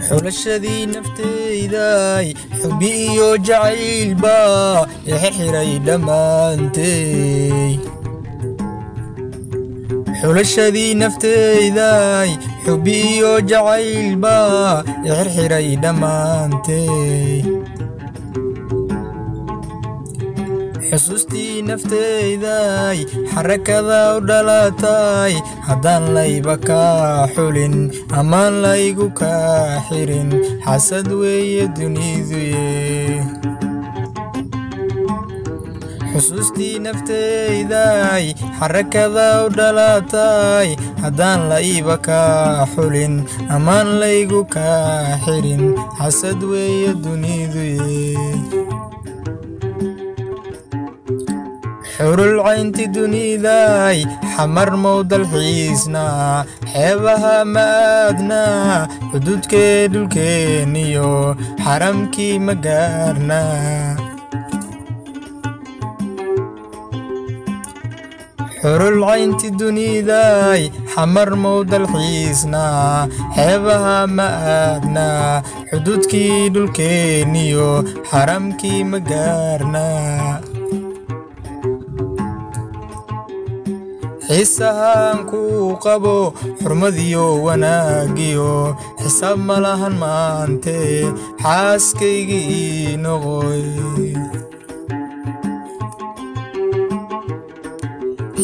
xulashadii naftayday xubbi iyo jacaylba xiray dhammaantay xulashadii naftayday xubbi iyo jacaylba xiray dhammaantay xusuustii naftayday xarakada u dhalatay haddaan layba kaa xulin amaan laygu kaa xirin xasad weeye duniduye xusuustii naftayday xarakada u dhalatay haddaan layba kaa xulin amaan laygu kaa xirin xasad weeye duniduye حور العين دنياي حمر موضى الحيسنا حيبها مادنا حدود كيدو الكينيو حرمكي مقارنا حور العين دنياي حمر موضى الحيسنا حيبها مادنا حدود كيدو الكينيو حرمكي مقارنا حسان كو قبو حرمديو وناقيو حساب ملاهن مانتي حاسكيجي نغوي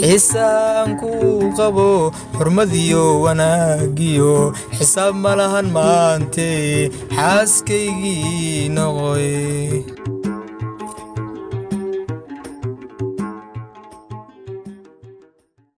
حسان كو قبو حرمديو وناقيو حساب ملاهن مانتي حاسكيجي نغوي